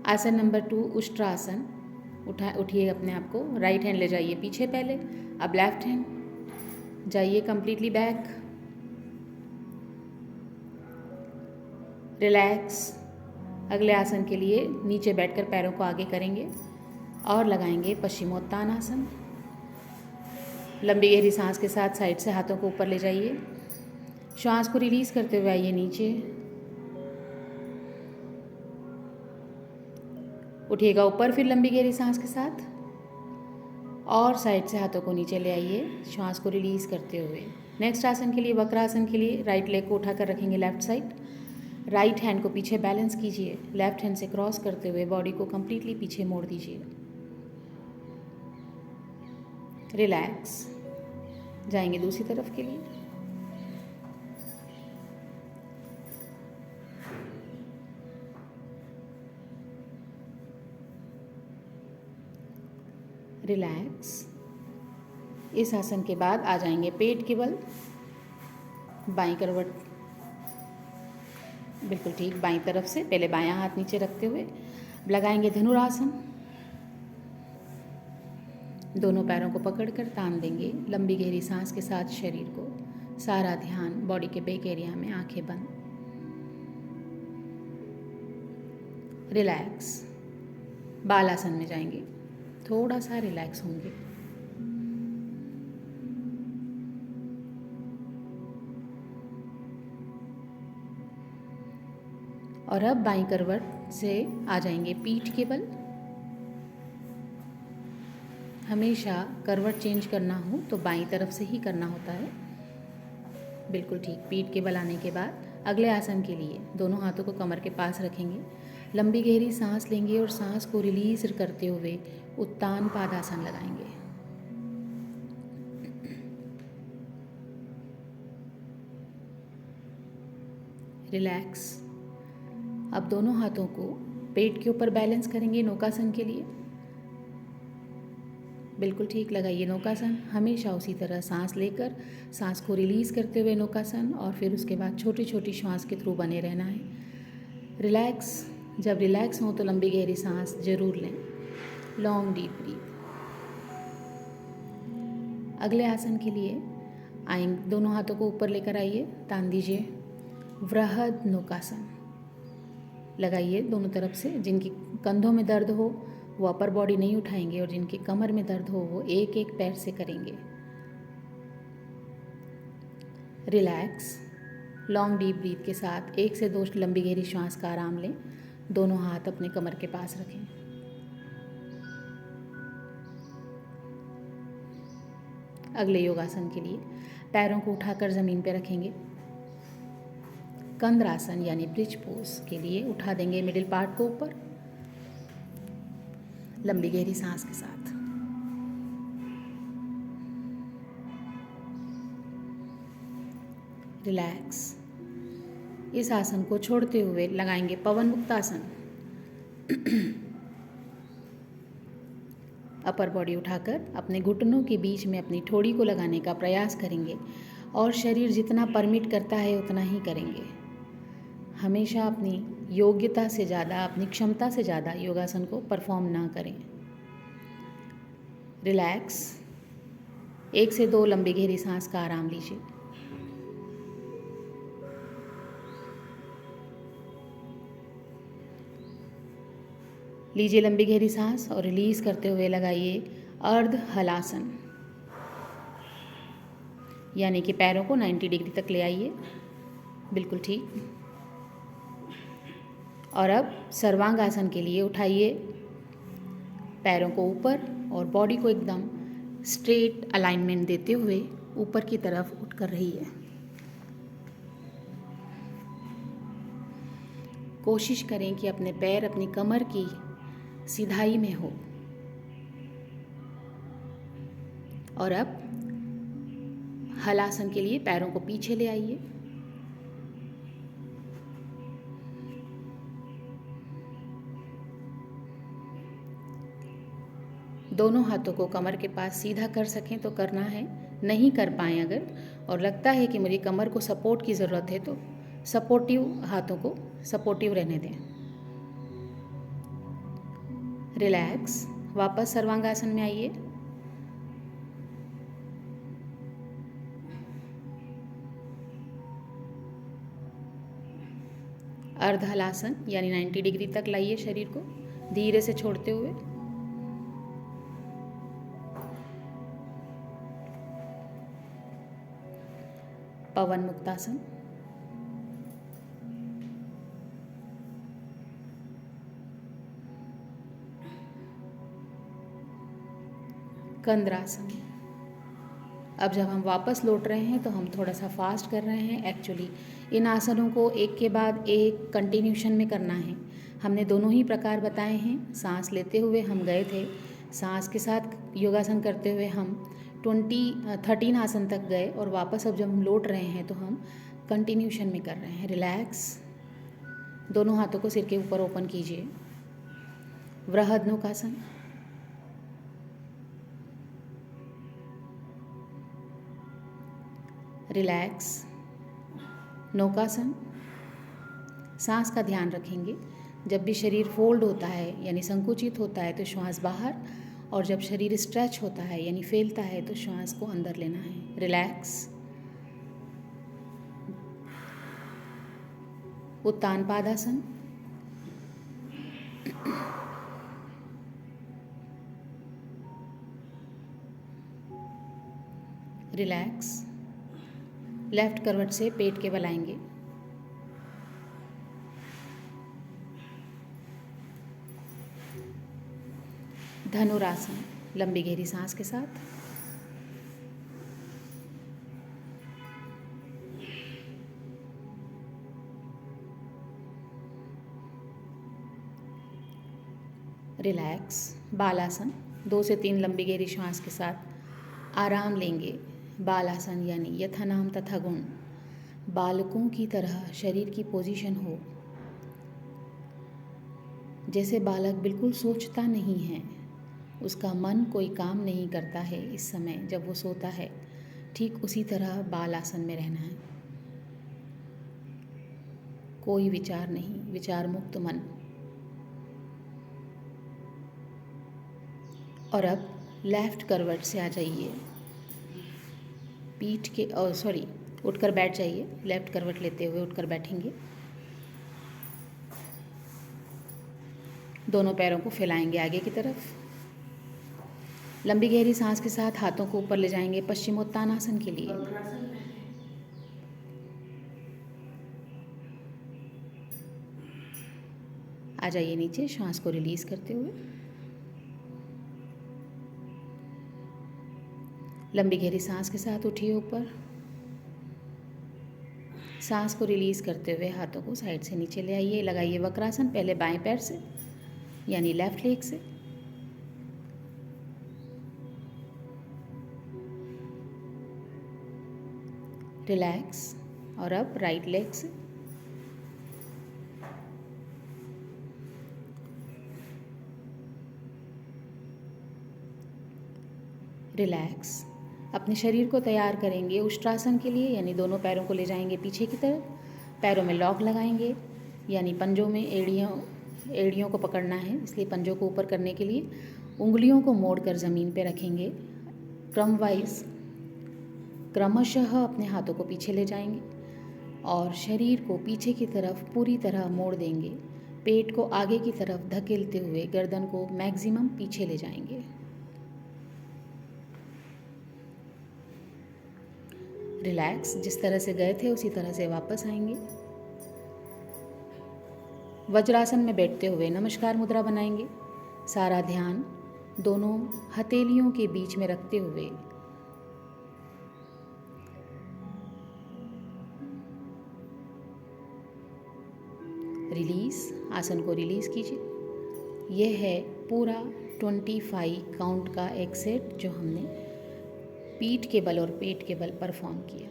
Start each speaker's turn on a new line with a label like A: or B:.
A: आसन नंबर 2 उष्ट्रासन। उठिए अपने आप को, राइट हैंड ले जाइए पीछे पहले, अब लेफ्ट हैंड जाइए कंप्लीटली बैक, रिलैक्स। अगले आसन के लिए नीचे बैठकर पैरों को आगे करेंगे और लगाएंगे पश्चिमोत्तानासन। लंबी गहरी सांस के साथ साइड से हाथों को ऊपर ले जाइए, श्वास को रिलीज करते हुए आइए नीचे, उठिएगा ऊपर फिर लंबी गहरी सांस के साथ और साइड से हाथों को नीचे ले आइए, श्वास को रिलीज करते हुए। नेक्स्ट आसन के लिए, वक्रासन के लिए, राइट लेग को उठाकर रखेंगे लेफ्ट साइड, राइट हैंड को पीछे बैलेंस कीजिए, लेफ्ट हैंड से क्रॉस करते हुए बॉडी को कंप्लीटली पीछे मोड़ दीजिए, रिलैक्स। जाएंगे दूसरी तरफ के लिए, रिलैक्स। इस आसन के बाद आ जाएंगे पेट के बल, बाईं करवट, बिल्कुल ठीक बाईं तरफ से, पहले बायां हाथ नीचे रखते हुए लगाएंगे धनुरासन। दोनों पैरों को पकड़कर तान देंगे, लंबी गहरी सांस के साथ शरीर को, सारा ध्यान बॉडी के बैक एरिया में, आंखें बंद, रिलैक्स। बालासन में जाएंगे, थोड़ा सा रिलैक्स होंगे। और अब बाईं करवट से आ जाएंगे पीठ के बल। हमेशा करवट चेंज करना हो तो बाईं तरफ से ही करना होता है, बिल्कुल ठीक। पीठ के बल आने के बाद अगले आसन के लिए दोनों हाथों को कमर के पास रखेंगे, लंबी गहरी सांस लेंगे और सांस को रिलीज करते हुए उत्तान पादासन लगाएंगे। रिलैक्स। अब दोनों हाथों को पेट के ऊपर बैलेंस करेंगे नौकासन के लिए, बिल्कुल ठीक। लगाइए नौकासन, हमेशा उसी तरह सांस लेकर सांस को रिलीज करते हुए नौकासन, और फिर उसके बाद छोटी छोटी श्वास के थ्रू बने रहना है, रिलैक्स। जब रिलैक्स हो तो लंबी गहरी सांस जरूर लें, लॉन्ग डीप ब्रीथ। अगले आसन के लिए आएंगे, दोनों हाथों को ऊपर लेकर आइए, तान दीजिए, वृहद नौकासन। लगाइए दोनों तरफ से, जिनकी कंधों में दर्द हो वो अपर बॉडी नहीं उठाएंगे और जिनकी कमर में दर्द हो वो एक एक पैर से करेंगे, रिलैक्स। लॉन्ग डीप ब्रीथ के साथ 1 से 2 लंबी गहरी श्वास का आराम लें, दोनों हाथ अपने कमर के पास रखें। अगले योगासन के लिए पैरों को उठाकर ज़मीन पर रखेंगे, कंद्रासन यानी ब्रिज पोज के लिए उठा देंगे मिडिल पार्ट को ऊपर, लंबी गहरी सांस के साथ। रिलैक्स। इस आसन को छोड़ते हुए लगाएंगे पवन मुक्तासन। अपर बॉडी उठाकर अपने घुटनों के बीच में अपनी ठोड़ी को लगाने का प्रयास करेंगे और शरीर जितना परमिट करता है उतना ही करेंगे। हमेशा अपनी योग्यता से ज़्यादा, अपनी क्षमता से ज़्यादा योगासन को परफॉर्म ना करें, रिलैक्स। 1 से 2 लंबी गहरी सांस का आराम लीजिए। लीजिए लंबी गहरी सांस और रिलीज करते हुए लगाइए अर्ध हलासन, यानी कि पैरों को 90 डिग्री तक ले आइए, बिल्कुल ठीक। और अब सर्वांग आसन के लिए उठाइए पैरों को ऊपर और बॉडी को एकदम स्ट्रेट अलाइनमेंट देते हुए ऊपर की तरफ उठकर रहिए। कोशिश करें कि अपने पैर अपनी कमर की सीधाई में हो। और अब हलासन के लिए पैरों को पीछे ले आइए, दोनों हाथों को कमर के पास सीधा कर सकें तो करना है, नहीं कर पाएँ अगर, और लगता है कि मेरी कमर को सपोर्ट की ज़रूरत है तो सपोर्टिव हाथों को सपोर्टिव रहने दें। रिलैक्स। वापस सर्वांगासन में आइए। अर्धहलासन यानी 90 डिग्री तक लाइए शरीर को, धीरे से छोड़ते हुए। पवन मुक्तासन। कंद्रासन। अब जब हम वापस लौट रहे हैं तो हम थोड़ा सा फास्ट कर रहे हैं। एक्चुअली इन आसनों को एक के बाद एक कंटिन्यूशन में करना है। हमने दोनों ही प्रकार बताए हैं। सांस लेते हुए हम गए थे, सांस के साथ योगासन करते हुए हम 13 आसन तक गए, और वापस अब जब हम लौट रहे हैं तो हम कंटिन्यूशन में कर रहे हैं। रिलैक्स। दोनों हाथों को सिर के ऊपर ओपन कीजिए। वृहद्नौकासन। रिलैक्स। नौकासन। सांस का ध्यान रखेंगे। जब भी शरीर फोल्ड होता है यानी संकुचित होता है तो श्वास बाहर, और जब शरीर स्ट्रेच होता है यानी फैलता है तो श्वास को अंदर लेना है। रिलैक्स। उत्तानपादासन। रिलैक्स। लेफ्ट करवट से पेट के बल आएंगे। धनुरासन, लंबी गहरी सांस के साथ। रिलैक्स। बालासन, 2 से 3 लंबी गहरी श्वास के साथ आराम लेंगे। बालासन यानी यथा नाम तथा गुण। बालकों की तरह शरीर की पोजीशन हो, जैसे बालक बिल्कुल सोचता नहीं है, उसका मन कोई काम नहीं करता है इस समय जब वो सोता है, ठीक उसी तरह बालासन में रहना है। कोई विचार नहीं, विचार मुक्त मन। और अब लेफ्ट करवट से आ जाइए, पीठ के उठकर बैठ जाइए। लेफ्ट करवट लेते हुए उठकर बैठेंगे। दोनों पैरों को फैलाएंगे आगे की तरफ। लंबी गहरी सांस के साथ हाथों को ऊपर ले जाएंगे पश्चिमोत्तानासन के लिए। आ जाइए नीचे, श्वास को रिलीज करते हुए। लंबी गहरी सांस के साथ उठिए ऊपर। सांस को रिलीज करते हुए हाथों को साइड से नीचे ले आइए। लगाइए वक्रासन, पहले बाएं पैर से यानी लेफ्ट लेग से। रिलैक्स। और अब राइट लेग से। रिलैक्स। अपने शरीर को तैयार करेंगे उष्ट्रासन के लिए, यानी दोनों पैरों को ले जाएंगे पीछे की तरफ। पैरों में लॉक लगाएंगे, यानी पंजों में एड़ियों को पकड़ना है, इसलिए पंजों को ऊपर करने के लिए उंगलियों को मोड़कर ज़मीन पे रखेंगे। क्रमशः अपने हाथों को पीछे ले जाएंगे और शरीर को पीछे की तरफ पूरी तरह मोड़ देंगे। पेट को आगे की तरफ धकेलते हुए गर्दन को मैक्सिमम पीछे ले जाएंगे। रिलैक्स। जिस तरह से गए थे उसी तरह से वापस आएंगे। वज्रासन में बैठते हुए नमस्कार मुद्रा बनाएंगे। सारा ध्यान दोनों हथेलियों के बीच में रखते हुए रिलीज, आसन को रिलीज कीजिए। यह है पूरा 25 काउंट का एक सेट जो हमने पीठ के बल और पेट के बल परफॉर्म किया।